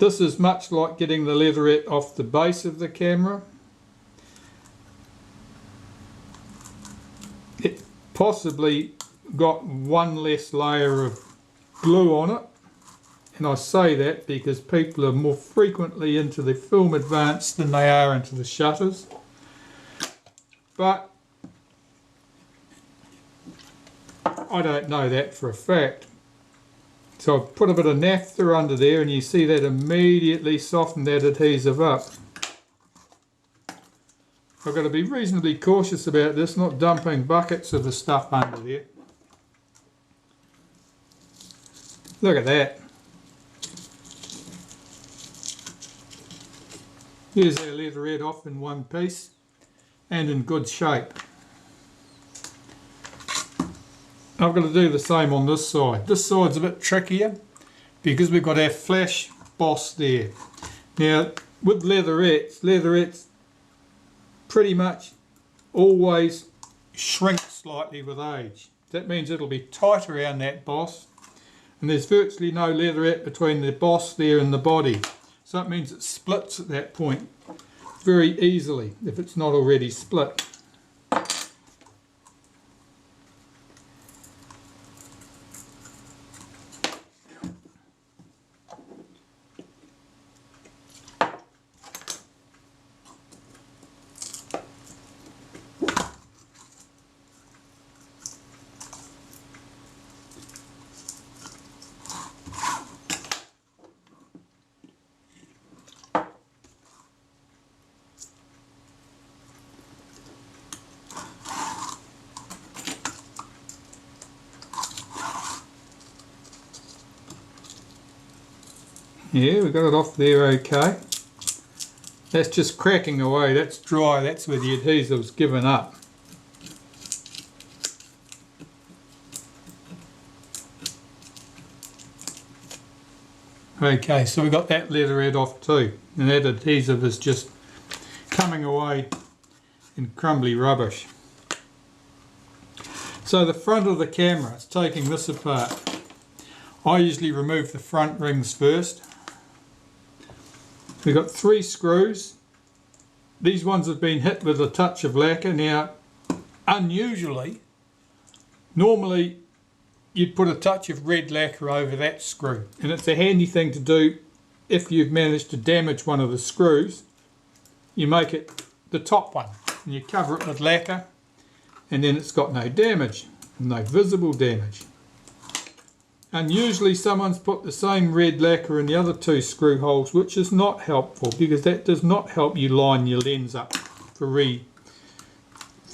This is much like getting the leatherette off the base of the camera. It possibly got one less layer of glue on it, and I say that because people are more frequently into the film advance than they are into the shutters. But I don't know that for a fact. So I've put a bit of naphtha under there, and you see that immediately softened that adhesive up. I've got to be reasonably cautious about this, not dumping buckets of the stuff under there. Look at that. Here's our leatherette off in one piece and in good shape. I've got to do the same on this side. This side's a bit trickier because we've got our flash boss there. Now with leatherettes pretty much always shrink slightly with age. That means it'll be tight around that boss, and there's virtually no leatherette between the boss there and the body. So it means it splits at that point very easily if it's not already split. Yeah, we got it off there okay. That's just cracking away, that's dry, that's where the adhesive's given up. Okay, so we got that leatherette off too, and that adhesive is just coming away in crumbly rubbish. So the front of the camera, it's taking this apart. I usually remove the front rings first. We've got 3 screws. These ones have been hit with a touch of lacquer. Now, unusually, normally you'd put a touch of red lacquer over that screw, and it's a handy thing to do if you've managed to damage one of the screws. You make it the top one and you cover it with lacquer, and then it's got no damage, no visible damage. And usually someone's put the same red lacquer in the other 2 screw holes, which is not helpful because that does not help you line your lens up for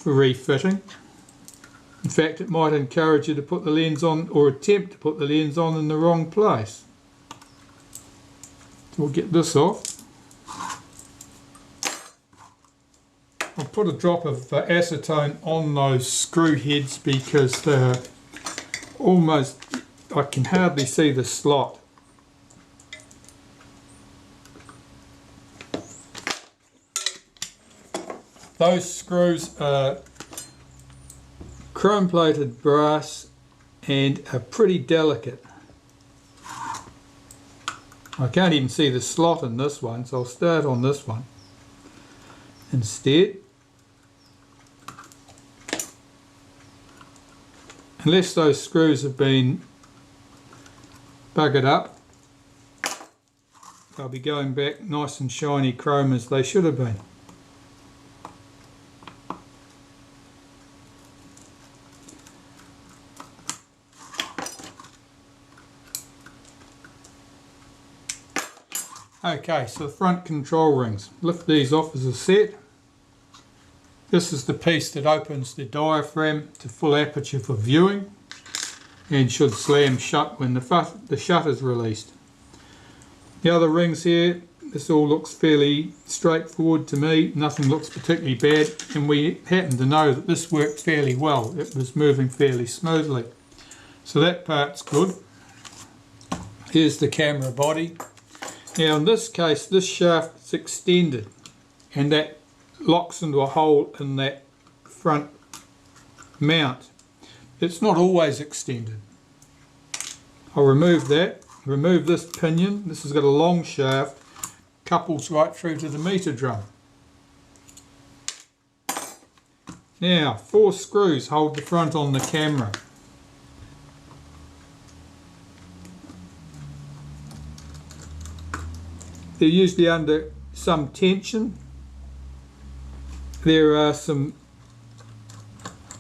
refitting. In fact, it might encourage you to put the lens on, or attempt to put the lens on in the wrong place. So we'll get this off. I'll put a drop of acetone on those screw heads because they're almost, I can hardly see the slot. Those screws are chrome plated brass and are pretty delicate. I can't even see the slot in this one, so I'll start on this one instead. Unless those screws have been buggered up, they'll be going back nice and shiny chrome as they should have been. Okay, so the front control rings. Lift these off as a set. This is the piece that opens the diaphragm to full aperture for viewing and should slam shut when the shutter is released. The other rings here, this all looks fairly straightforward to me. Nothing looks particularly bad, and we happen to know that this worked fairly well. It was moving fairly smoothly. So that part's good. Here's the camera body. Now in this case, this shaft is extended and that locks into a hole in that front mount. It's not always extended. I'll remove that remove this pinion. This has got a long shaft, couples right through to the meter drum. Now 4 screws hold the front on the camera. They're usually under some tension. There are some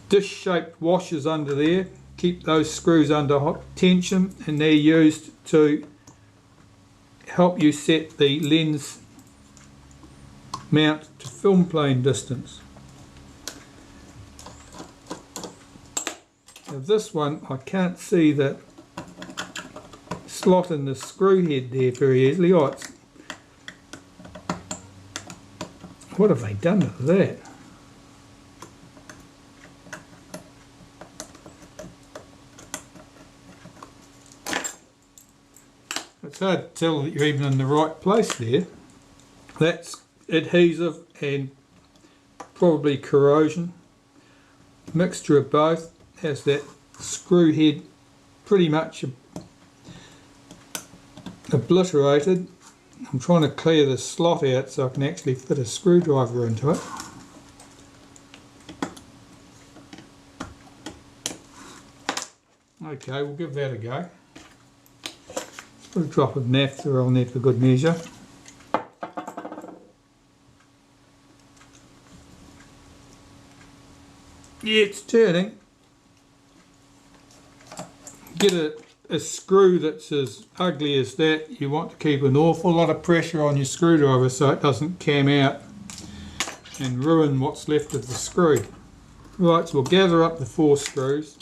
dish-shaped washers under there. Keep those screws under hot tension, and they're used to help you set the lens mount to film plane distance. Now this one, I can't see the slot in the screw head there very easily. Oh, what have they done to that? It's hard to tell that you're even in the right place there. That's adhesive and probably corrosion. Mixture of both. Has that screw head pretty much obliterated. I'm trying to clear the slot out so I can actually fit a screwdriver into it. Okay, we'll give that a go. Let's put a drop of naphtha on there for good measure. Yeah, it's turning. Get a screw that's as ugly as that. You want to keep an awful lot of pressure on your screwdriver so it doesn't cam out and ruin what's left of the screw. Right, so we'll gather up the 4 screws.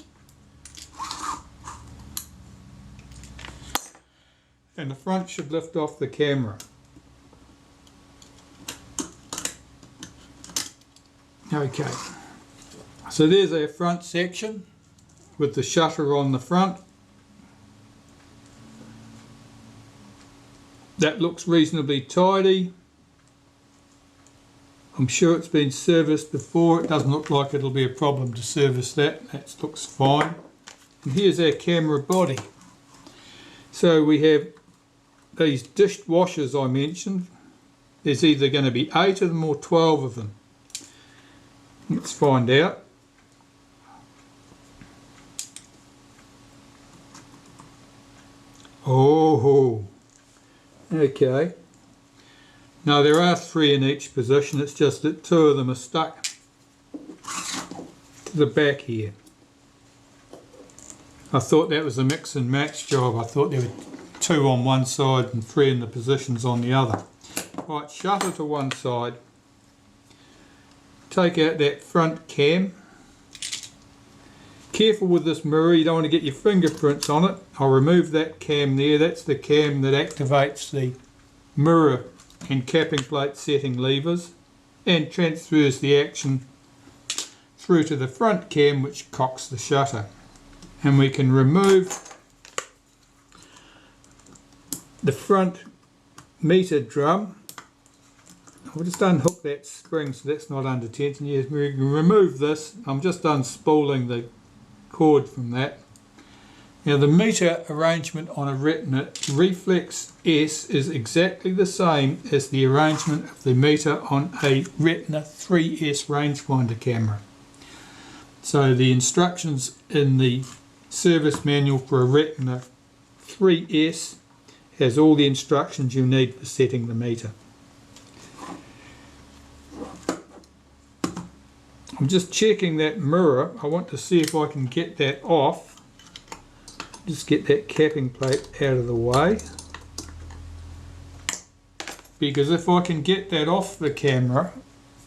And the front should lift off the camera. Okay, so there's our front section with the shutter on the front. That looks reasonably tidy. I'm sure it's been serviced before. It doesn't look like it'll be a problem to service that. That looks fine. And here's our camera body. So we have these dished washers I mentioned. There's either going to be 8 of them or 12 of them. Let's find out. Oh, okay. Now there are 3 in each position, it's just that 2 of them are stuck to the back here. I thought that was a mix and match job. I thought there were 2 on one side and 3 in the positions on the other. Right, shutter to one side. Take out that front cam. Careful with this mirror, you don't want to get your fingerprints on it. I'll remove that cam there. That's the cam that activates the mirror and capping plate setting levers and transfers the action through to the front cam, which cocks the shutter. And we can remove the front meter drum. I'll just unhook that spring so that's not under tension. Yes, we can remove this. I'm just unspooling the cord from that. Now the meter arrangement on a Retina Reflex S is exactly the same as the arrangement of the meter on a Retina 3S rangefinder camera. So the instructions in the service manual for a Retina 3S has all the instructions you need for setting the meter. I'm just checking that mirror. I want to see if I can get that off. Just get that capping plate out of the way. Because if I can get that off the camera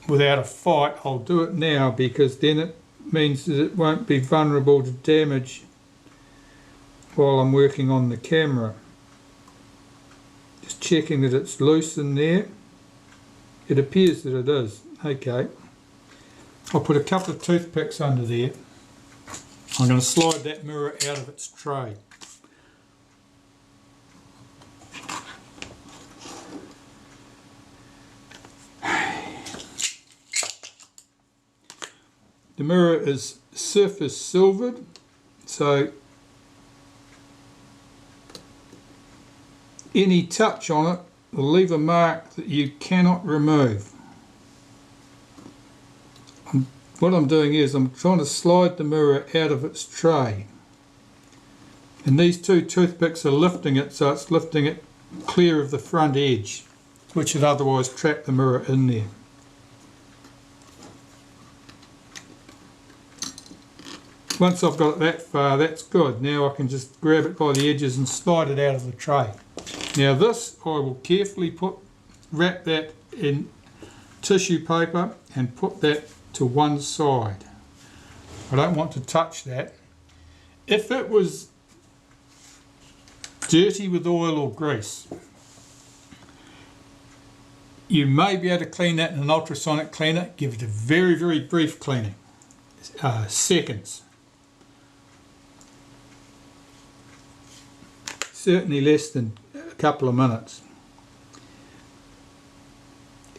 without a fight, I'll do it now, because then it means that it won't be vulnerable to damage while I'm working on the camera. Just checking that it's loose in there. It appears that it is. Okay. I'll put a couple of toothpicks under there. I'm going to slide that mirror out of its tray. The mirror is surface silvered, so any touch on it will leave a mark that you cannot remove. What I'm doing is I'm trying to slide the mirror out of its tray, and these two toothpicks are lifting it, so it's lifting it clear of the front edge, which would otherwise trap the mirror in there. Once I've got it that far, that's good. Now I can just grab it by the edges and slide it out of the tray. Now this, I will carefully wrap that in tissue paper and put that to one side. I don't want to touch that. If it was dirty with oil or grease, you may be able to clean that in an ultrasonic cleaner. Give it a very, very brief cleaning, seconds. Certainly less than a couple of minutes.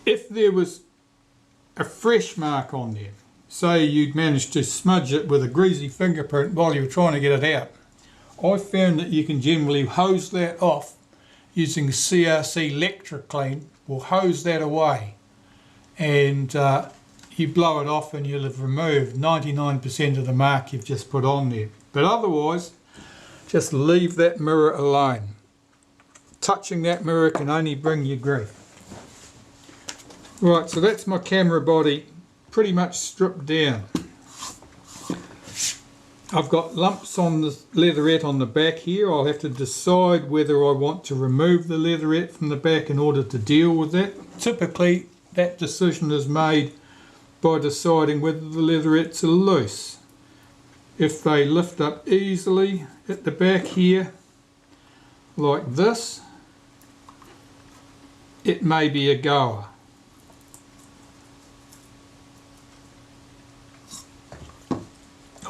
If there was a fresh mark on there, say you'd managed to smudge it with a greasy fingerprint while you were trying to get it out, I found that you can generally hose that off using CRC Lectraclean. Will hose that away, and you blow it off and you'll have removed 99% of the mark you've just put on there. But otherwise, just leave that mirror alone. Touching that mirror can only bring you grief. Right, so that's my camera body pretty much stripped down. I've got lumps on the leatherette on the back here. I'll have to decide whether I want to remove the leatherette from the back in order to deal with that. Typically that decision is made by deciding whether the leatherettes are loose. If they lift up easily at the back here like this, it may be a goer.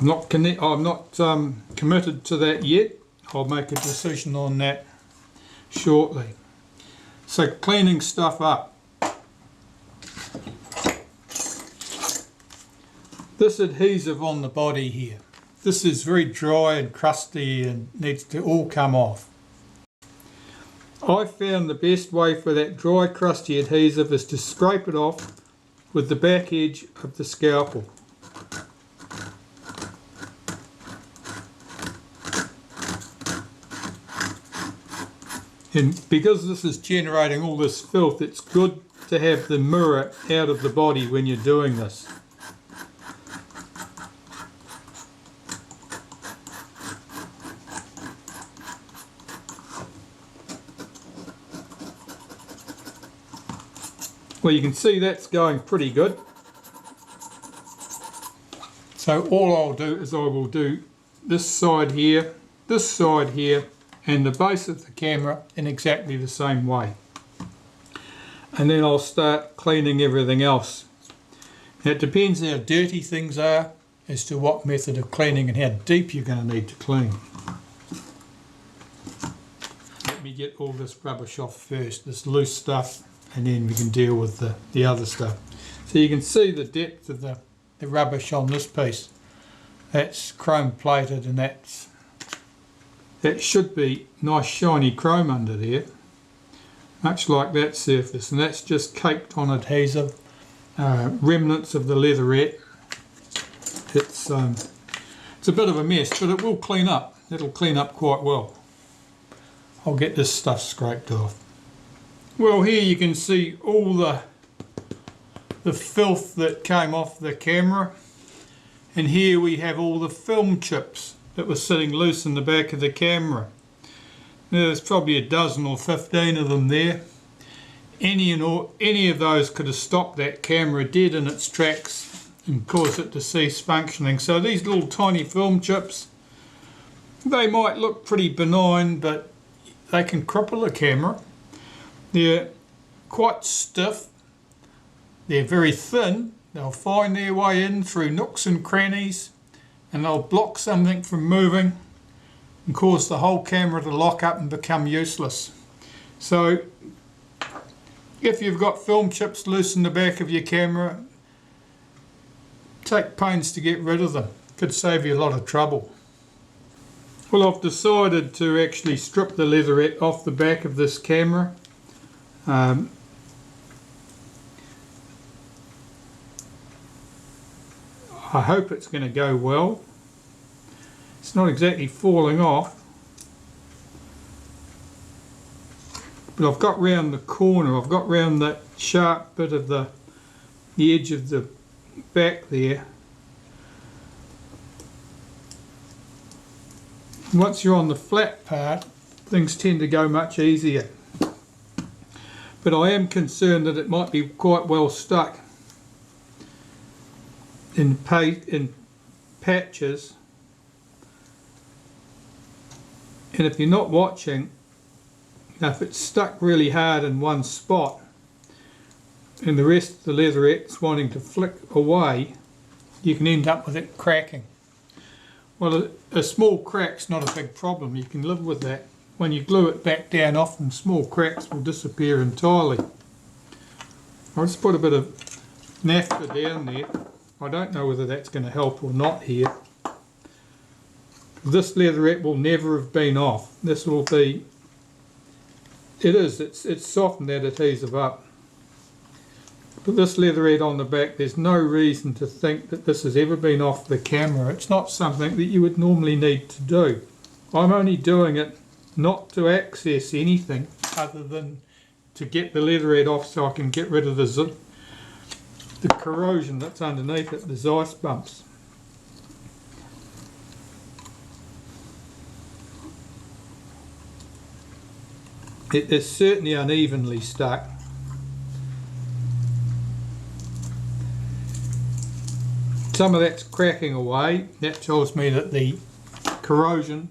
I'm not committed to that yet. I'll make a decision on that shortly. So cleaning stuff up. This adhesive on the body here, this is very dry and crusty and needs to all come off. I found the best way for that dry crusty adhesive is to scrape it off with the back edge of the scalpel. And because this is generating all this filth, it's good to have the mirror out of the body when you're doing this. Well, you can see that's going pretty good. So all I'll do is I will do this side here, and the base of the camera in exactly the same way. And then I'll start cleaning everything else. Now it depends how dirty things are as to what method of cleaning and how deep you're going to need to clean. Let me get all this rubbish off first, this loose stuff, and then we can deal with the other stuff. So you can see the depth of the rubbish on this piece. That's chrome plated, and that should be nice shiny chrome under there, much like that surface, and that's just caked on adhesive, remnants of the leatherette. It's a bit of a mess, but it will clean up. It'll clean up quite well. I'll get this stuff scraped off. Well, here you can see all the filth that came off the camera, and here we have all the film chips that was sitting loose in the back of the camera. Now, there's probably a dozen or 15 of them there. Any of those could have stopped that camera dead in its tracks and caused it to cease functioning. So these little tiny film chips, they might look pretty benign, but they can cripple a camera. They're quite stiff, they're very thin, they'll find their way in through nooks and crannies, and they'll block something from moving and cause the whole camera to lock up and become useless. So if you've got film chips loose in the back of your camera, take pains to get rid of them. Could save you a lot of trouble. Well, I've decided to actually strip the leatherette off the back of this camera. I hope it's going to go well. It's not exactly falling off, but I've got round the corner, I've got round that sharp bit of the edge of the back there. Once you're on the flat part, things tend to go much easier. But I am concerned that it might be quite well stuck in patches. And if you're not watching, if it's stuck really hard in one spot and the rest of the leatherette's wanting to flick away, you can end up with it cracking. Well, a small crack's not a big problem, you can live with that. When you glue it back down, often small cracks will disappear entirely. I'll just put a bit of naphtha down there. I don't know whether that's going to help or not here. This leatherette will never have been off. This will be, it's softened that adhesive up. But this leatherette on the back, there's no reason to think that this has ever been off the camera. It's not something that you would normally need to do. I'm only doing it not to access anything other than to get the leatherette off so I can get rid of the corrosion that's underneath it, the ice bumps. It is certainly unevenly stuck. Some of that's cracking away. That tells me that the corrosion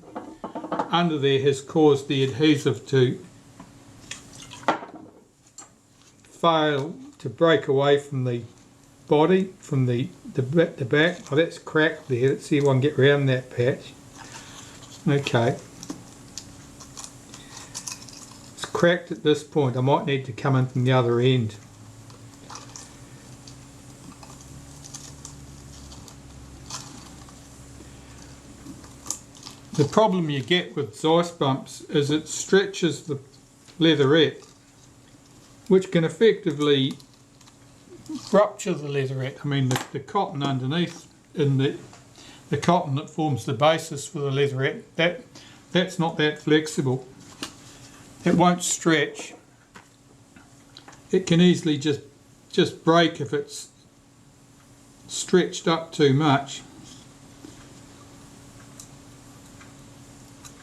under there has caused the adhesive to fail to break away from the body, from the back. Oh, that's cracked there. Let's see if I can get around that patch. Okay. It's cracked at this point. I might need to come in from the other end. The problem you get with ice bumps is it stretches the leatherette, which can effectively rupture the leatherette. I mean, the cotton underneath, in the cotton that forms the basis for the leatherette, that's not that flexible. It won't stretch. It can easily just break if it's stretched up too much.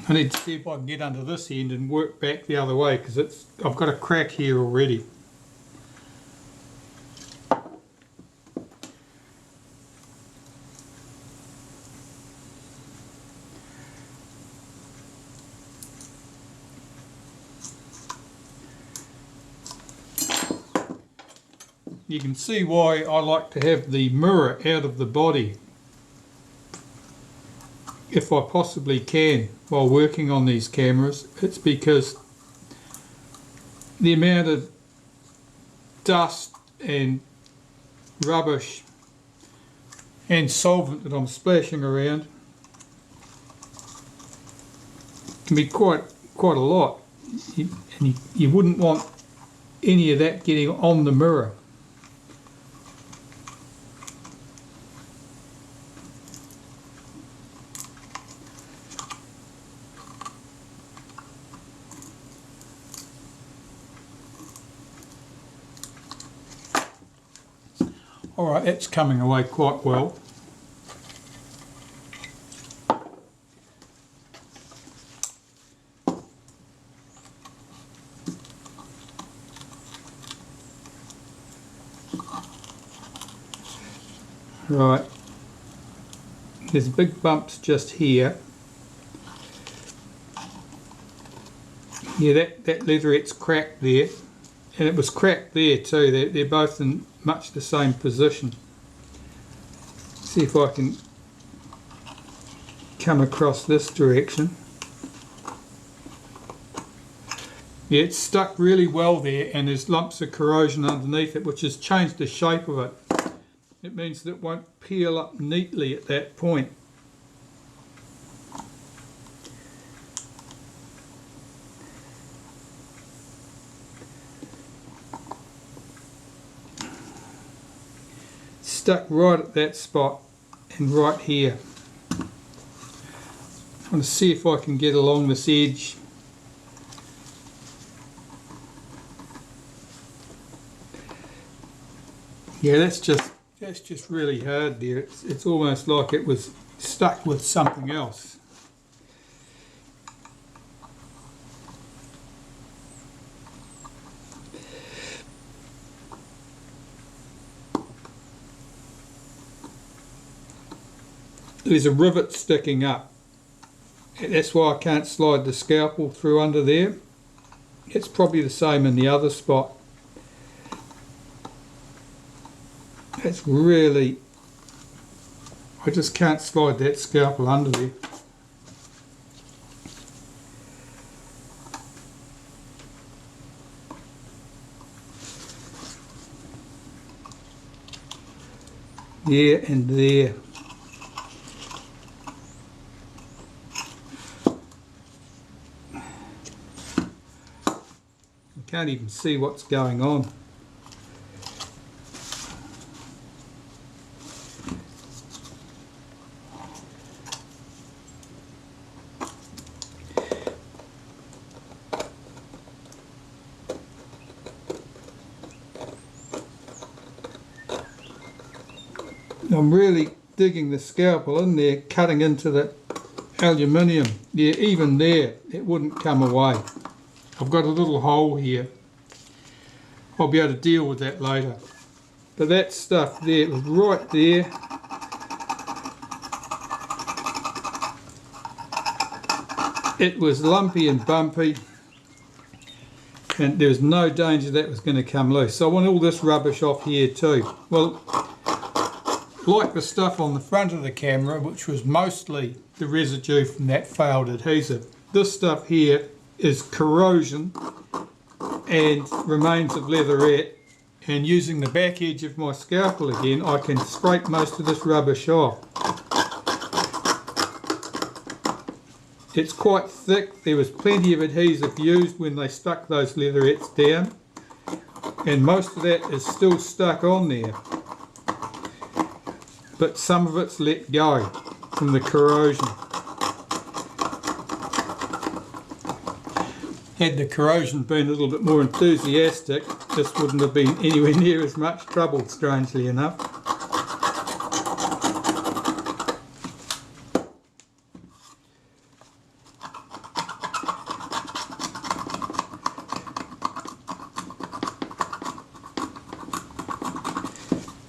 I need to see if I can get under this end and work back the other way, because I've got a crack here already. You can see why I like to have the mirror out of the body, if I possibly can, while working on these cameras. It's because the amount of dust and rubbish and solvent that I'm splashing around can be quite a lot, and you wouldn't want any of that getting on the mirror. Alright, it's coming away quite well. Right, there's big bumps just here. Yeah, that leatherette's cracked there, and it was cracked there too. They're both in much the same position. See if I can come across this direction. Yeah, it's stuck really well there, and there's lumps of corrosion underneath it, which has changed the shape of it. It means that it won't peel up neatly at that point. stuck right at that spot and right here. I'm going to see if I can get along this edge. Yeah, that's just really hard there. It's almost like it was stuck with something else. There's a rivet sticking up. That's why I can't slide the scalpel through under there. It's probably the same in the other spot. It's really, I just can't slide that scalpel under there. There and there. I can't even see what's going on. I'm really digging the scalpel in there, cutting into the aluminium. Yeah, even there, it wouldn't come away. I've got a little hole here. I'll be able to deal with that later. But that stuff there, it was right there. It was lumpy and bumpy, and there was no danger that was going to come loose. So I want all this rubbish off here too. Well, like the stuff on the front of the camera, which was mostly the residue from that failed adhesive, this stuff here is corrosion and remains of leatherette, and using the back edge of my scalpel again I can scrape most of this rubbish off. It's quite thick. There was plenty of adhesive used when they stuck those leatherettes down, and most of that is still stuck on there, but some of it's let go from the corrosion. Had the corrosion been a little bit more enthusiastic, this wouldn't have been anywhere near as much trouble, strangely enough.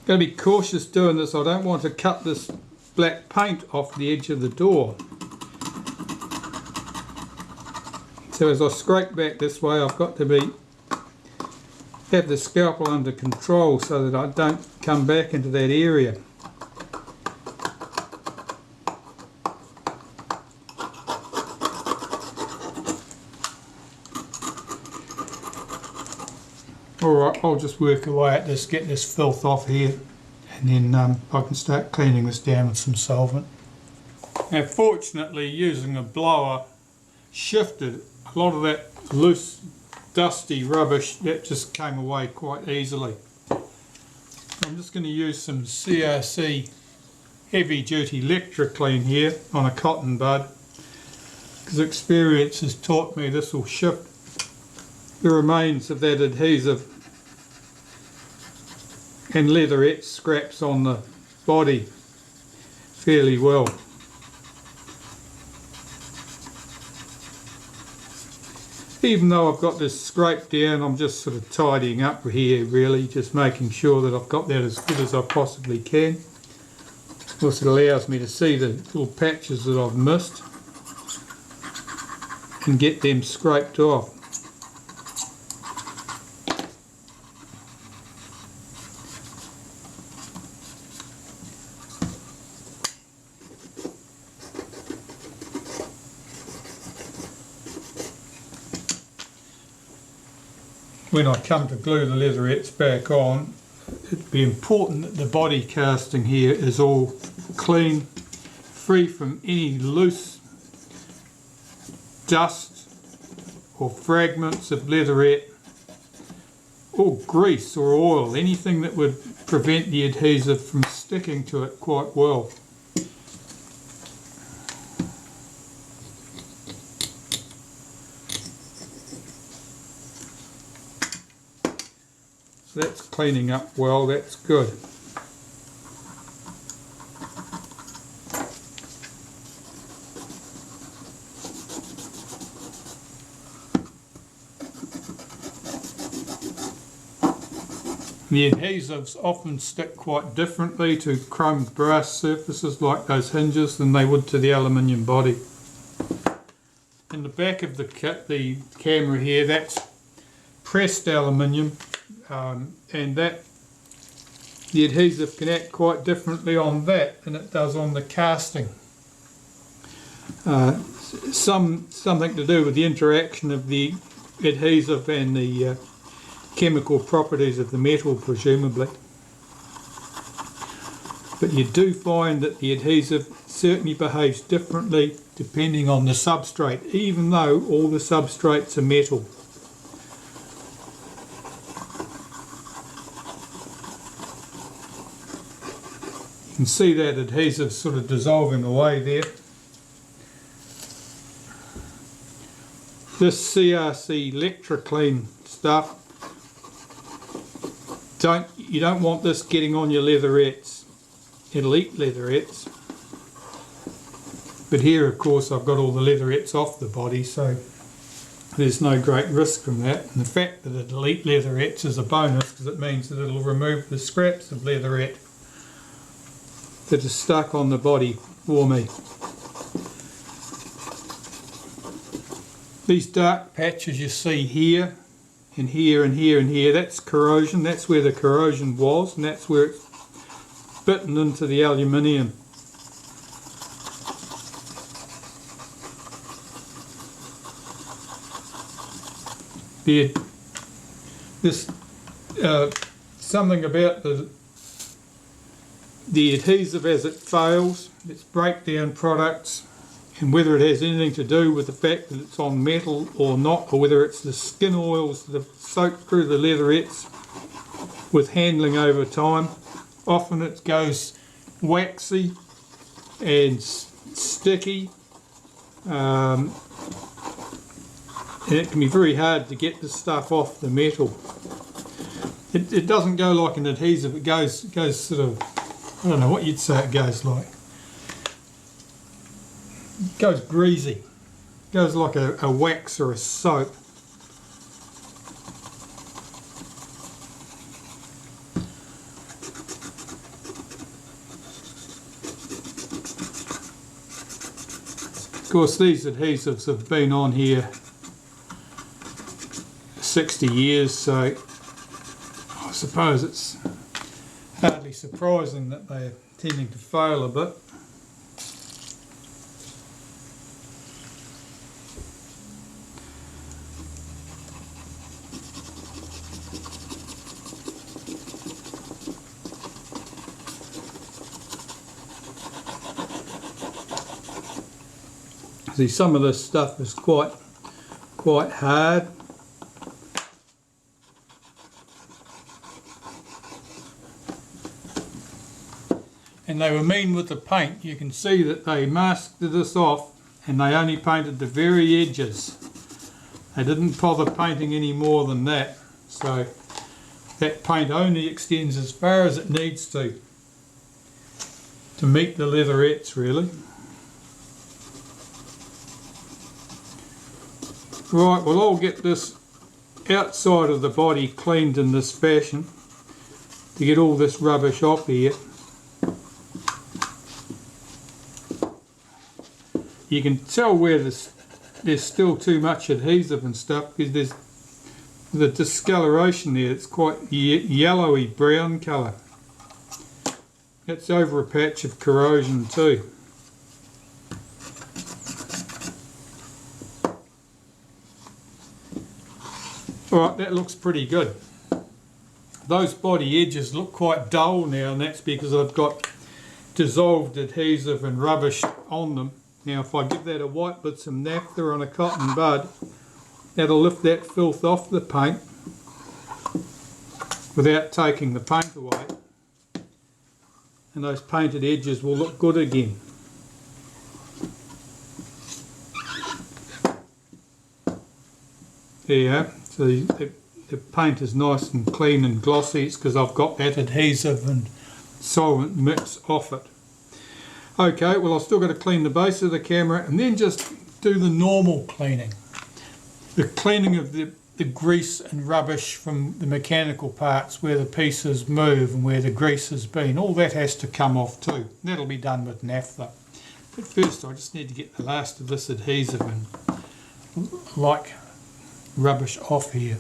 Got to be cautious doing this. I don't want to cut this black paint off the edge of the door. So as I scrape back this way, I've got to have the scalpel under control so that I don't come back into that area. Alright, I'll just work away at this, get this filth off here, and then I can start cleaning this down with some solvent. Now fortunately, using a blower shifted a lot of that loose dusty rubbish that just came away quite easily. I'm just going to use some CRC Heavy Duty Lectraclean here on a cotton bud, because experience has taught me this will shift the remains of that adhesive and leatherette scraps on the body fairly well. Even though I've got this scraped down, I'm just sort of tidying up here really, just making sure that I've got that as good as I possibly can. Of course it allows me to see the little patches that I've missed and get them scraped off. When I come to glue the leatherettes back on, it'd be important that the body casting here is all clean, free from any loose dust or fragments of leatherette or grease or oil, anything that would prevent the adhesive from sticking to it quite well. So that's cleaning up well, that's good. The adhesives often stick quite differently to chrome brass surfaces like those hinges than they would to the aluminium body. In the back of the camera here, that's pressed aluminium, and that the adhesive can act quite differently on that than it does on the casting. Something to do with the interaction of the adhesive and the chemical properties of the metal, presumably. But you do find that the adhesive certainly behaves differently depending on the substrate, even though all the substrates are metal. You can see that adhesive sort of dissolving away there. This CRC Lectraclean stuff, you don't want this getting on your leatherettes. It'll eat leatherettes. But here, of course, I've got all the leatherettes off the body, so there's no great risk from that. And the fact that it'll eat leatherettes is a bonus, because it means that it'll remove the scraps of leatherette that are stuck on the body for me. These dark patches you see here, and here and here and here, that's corrosion. That's where the corrosion was, and that's where it's bitten into the aluminium. Something about the adhesive as it fails, its breakdown products, and whether it has anything to do with the fact that it's on metal or not, or whether it's the skin oils that have soaked through the leatherettes with handling over time. Often it goes waxy and sticky, and it can be very hard to get the stuff off the metal. It doesn't go like an adhesive, it goes sort of, I don't know what you'd say it goes like. It goes greasy. It goes like a wax or a soap. Of course, these adhesives have been on here 60 years, so I suppose it's hardly surprising that they're tending to fail a bit. See, some of this stuff is quite hard. And they were mean with the paint. You can see that they masked this off and they only painted the very edges. They didn't bother painting any more than that. So that paint only extends as far as it needs to meet the leatherettes, really. Right, well, I'll get this outside of the body cleaned in this fashion to get all this rubbish off here. You can tell where there's still too much adhesive and stuff, because there's the discoloration there. It's quite yellowy brown colour. That's over a patch of corrosion too. Alright, that looks pretty good. Those body edges look quite dull now, and that's because I've got dissolved adhesive and rubbish on them. Now if I give that a wipe with some naphtha on a cotton bud, that'll lift that filth off the paint without taking the paint away. and those painted edges will look good again. There you go. So the paint is nice and clean and glossy. It's because I've got that adhesive and solvent mix off it. Okay, well I've still got to clean the base of the camera and then just do the normal cleaning. The cleaning of the grease and rubbish from the mechanical parts where the pieces move and where the grease has been. All that has to come off too. That'll be done with Naphtha. But first I just need to get the last of this adhesive and like rubbish off here.